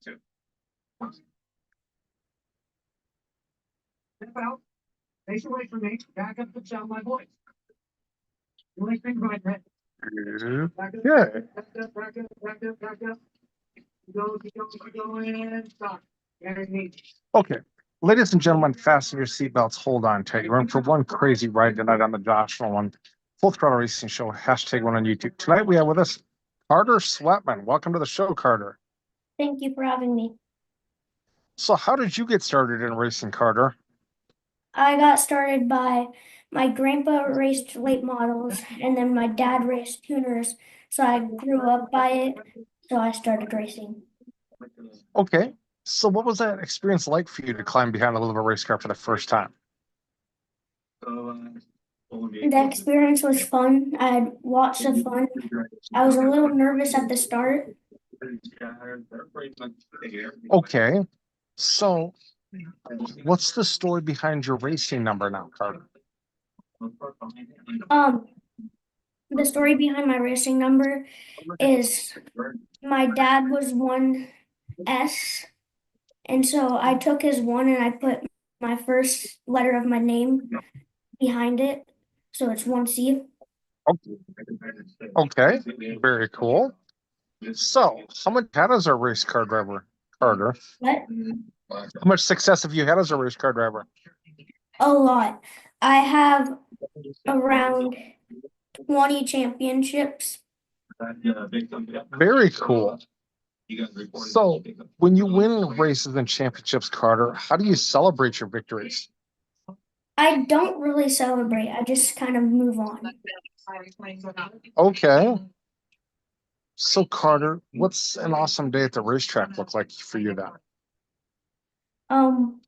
Step out, face away from me, back up the sound of my voice. You only think right there. Yeah. Back up. Go, and stop. Okay. Ladies and gentlemen, fasten your seatbelts. Hold on tight. You're in for one crazy ride tonight on the Josh Nolan Full Throttle Racing Show. #1 on YouTube. Tonight we have with us Carter Sweatman. Welcome to the show, Carter. Thank you for having me. So how did you get started in racing, Carter? I got started by my grandpa raced late models, and then my dad raced tuners. So I grew up by it, so I started racing. Okay. So what was that experience like for you to climb behind a little race car for the first time? The experience was fun. I had lots of fun. I was a little nervous at the start. Okay. So what's the story behind your racing number now, Carter? The story behind my racing number is my dad was 1S, and so I took his 1 and I put my first letter of my name behind it, so it's 1C. Okay, very cool. So, how much had as a race car driver, Carter? What? How much success have you had as a race car driver? A lot. I have around 20 championships. Very cool. So, when you win races and championships, Carter, how do you celebrate your victories? I don't really celebrate. I just kind of move on. Okay. So, Carter, what's an awesome day at the racetrack look like for you then? An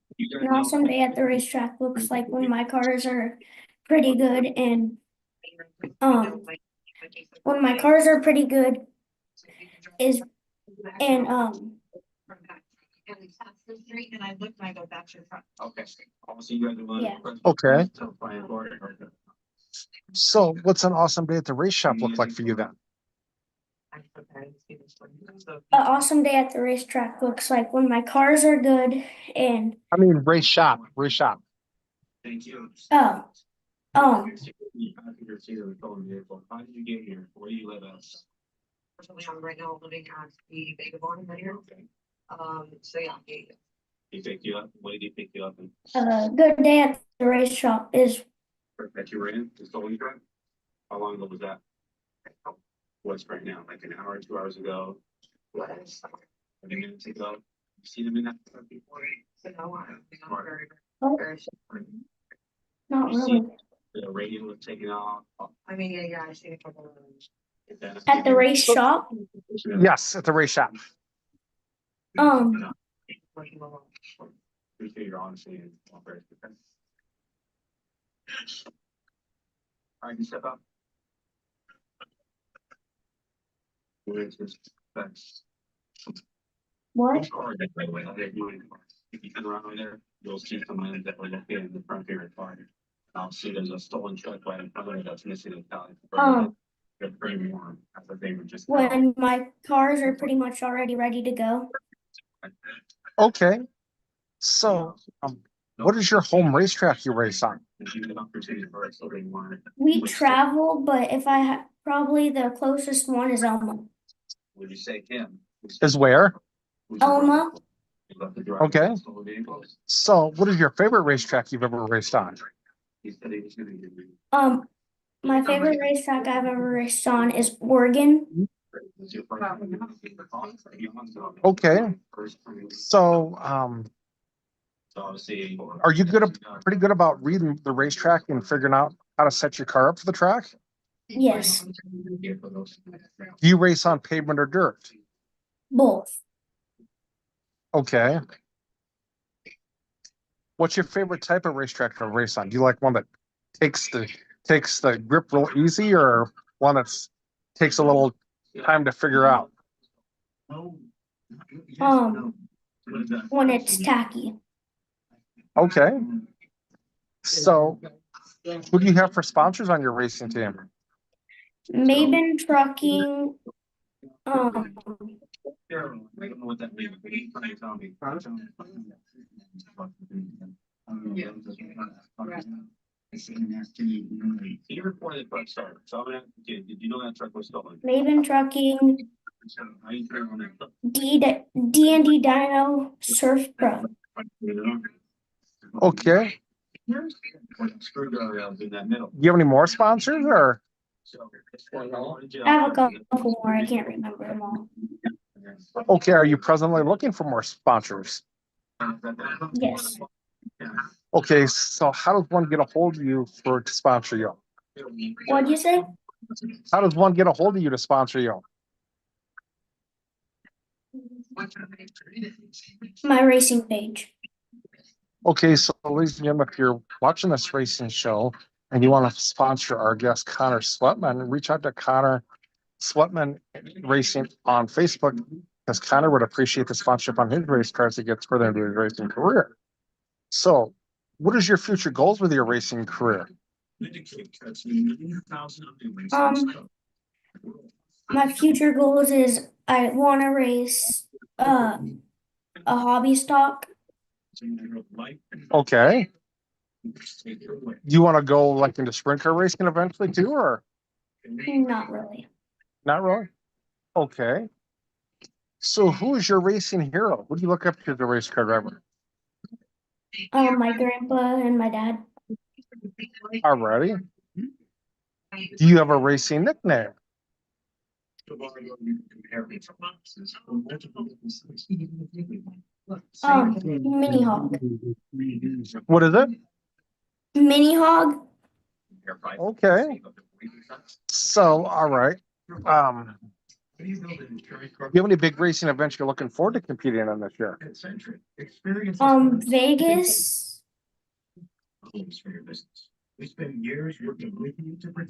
awesome day at the racetrack looks like when my cars are pretty good, and when my cars are pretty good is and And I look and I go, that's your front. Okay. yeah. Okay. So, what's an awesome day at the race shop look like for you then? An awesome day at the racetrack looks like when my cars are good and I mean, race shop. Thank you. oh. How did you get here? Where do you live at? Personally, I'm right now living at the Vagabond right here. So yeah. He picked you up. What did he pick you up? A good day at the race shop is That you ran? The stolen truck? How long ago was that? What's right now? Like an hour, 2 hours ago? What? 20 minutes ago? You seen them in that truck before? not really. The radio was taken off. I mean, yeah, I seen a couple of them. At the race shop? Yes, at the race shop. Appreciate your honesty and very defense. All right, you step up. What? If you turn around over there, you'll see someone that will look in the front of your car. I'll see there's a stolen truck right in front of it that's missing a tally. They're pretty warm. That's what they were just. When my cars are pretty much already ready to go. Okay. So, what is your home racetrack you race on? We travel, but if I probably the closest one is Elma. Would you say him? Is where? Elma. Okay. So, what is your favorite racetrack you've ever raced on? My favorite racetrack I've ever raced on is Oregon. Okay. So, are you pretty good about reading the racetrack and figuring out how to set your car up for the track? Yes. Do you race on pavement or dirt? Both. Okay. What's your favorite type of racetrack to race on? Do you like one that takes the grip real easy, or one that takes a little time to figure out? When it's tacky. Okay. So, who do you have for sponsors on your racing team? Maben Trucking, Yeah, I don't know what that means. Can you tell me? He reported the truck started, so I'm gonna, did you know that truck was stolen? Maven Trucking, How you turn on that truck? D&D Dino, Surf Pro. Okay. Screwdriver in that middle. Do you have any more sponsors or? I have a couple more, I can't remember them all. Okay, are you presently looking for more sponsors? Yes. Okay, so how does one get a hold of you to sponsor you? What'd you say? How does one get a hold of you to sponsor you? My racing page. Okay, so ladies and gentlemen, if you're watching this racing show and you want to sponsor our guest Connor Sweatman, reach out to Connor Sweatman Racing on Facebook, because Connor would appreciate the sponsorship on his race cars as he gets further into his racing career. So, what is your future goals with your racing career? My future goals is I want to race a hobby stock. Okay. Do you want to go like into sprint car racing eventually too, or Not really. not really? Okay. So, who is your racing hero? Who do you look up to as a race car driver? My grandpa and my dad. Alrighty. Do you have a racing nickname? Mini Hog. What is it? Mini Hog. Okay. So, all right. Do you have any big racing events you're looking forward to competing in this year? Vegas.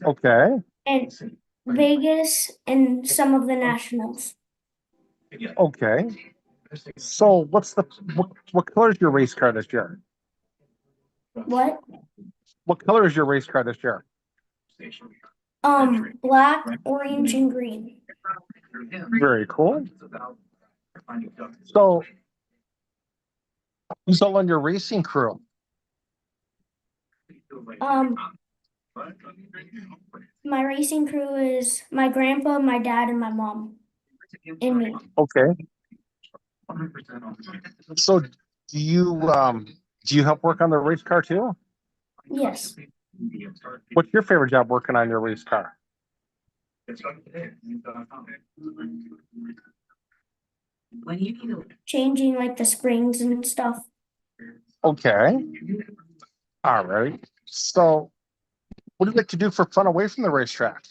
Okay. And Vegas and some of the nationals. Okay. So, what color is your race car this year? What? What color is your race car this year? Black, orange, and green. Very cool. So, who's all on your racing crew? My racing crew is my grandpa, my dad, and my mom, and me. Okay. So, do you help work on the race car too? Yes. What's your favorite job working on your race car? Changing like the springs and stuff. Okay. All right. So, what do you like to do for fun away from the racetrack?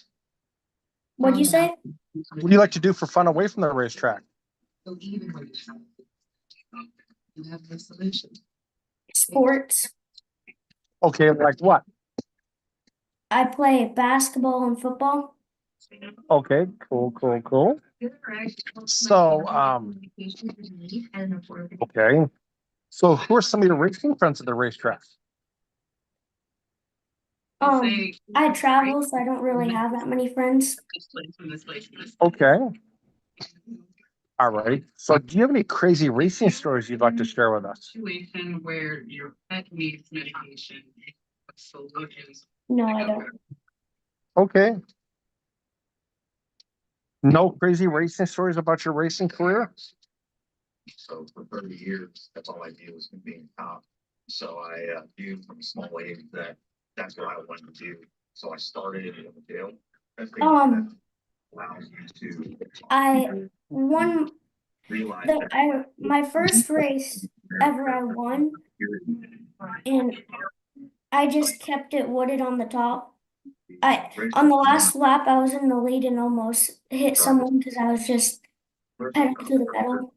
What'd you say? What do you like to do for fun away from the racetrack? Sports. Okay, like what? I play basketball and football. Okay, cool. So, okay. So, who are some of your racing friends at the racetrack? I travel, so I don't really have that many friends. Okay. All right. So, do you have any crazy racing stories you'd like to share with us? Situation where your pet needs medication. Solutions. No, I don't. Okay. No crazy racing stories about your racing career? So for 30 years, that's all I did was being top. So I knew from a small age that that's what I wanted to do. So I started in the jail. Allows you to I won realize my first race ever I won, and I just kept it wooded on the top. On the last lap I was in the lead and almost hit someone because I was just pedal to the metal.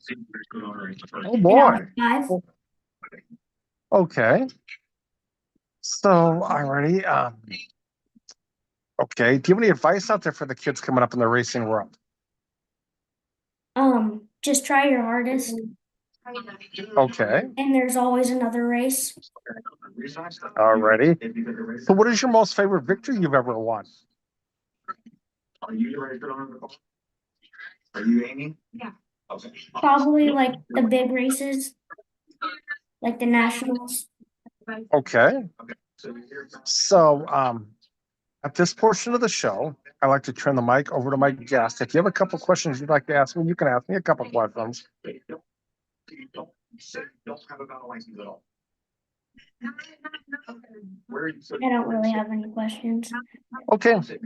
Oh And I boy. was 5. Okay. So, alrighty. Okay. Do you have any advice out there for the kids coming up in the racing world? Just try your hardest, Okay. and there's always another race. Alrighty. So, what is your most favorite victory you've ever won? Are you ready for the Are you Amy? Yeah. Okay. Probably like the big races, like the nationals. Okay. Okay. So you're. So, at this portion of the show, I like to turn the mic over to my guest. If you have a couple questions you'd like to ask me, you can ask me a couple questions. Don't have a battle license at all. Where are you? I don't really have any questions. Okay. Do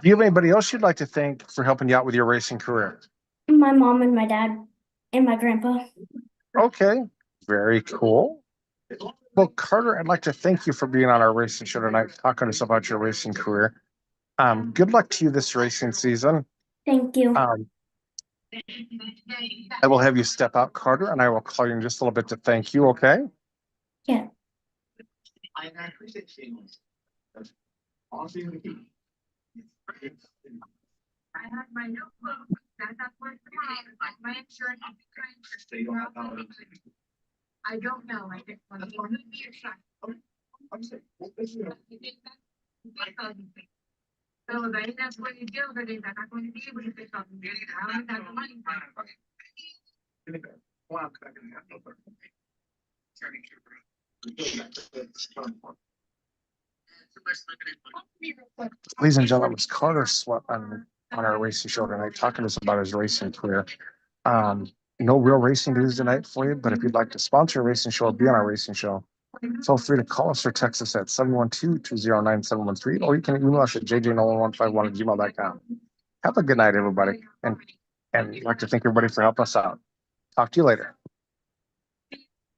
you have anybody else you'd like to thank for helping you out with your racing career? My mom and my dad and my grandpa. Okay. Very cool. Well, Carter, I'd like to thank you for being on our racing show tonight, talking to us about your racing career. Good luck to you this racing season. Thank you. I will have you step out, Carter, and I will call you in just a little bit to thank you, okay? Yeah. I appreciate seeing this. That's awesome. I have my notebook, that's what my insurance. So you don't have that. I don't know, I just want to. I'm saying, well, this is- So then that's what you do, but they're not going to be able to pick up. I don't have the money. Wow. Ladies and gentlemen, it's Carter Sweatman on our racing show tonight, talking to us about his racing career. No real racing news tonight for you, but if you'd like to sponsor a racing show or be on our racing show, feel free to call us or text us at 712-209-713, or you can email us at jjnolan151@gmail.com. Have a good night, everybody, and I'd like to thank everybody for helping us out. Talk to you later.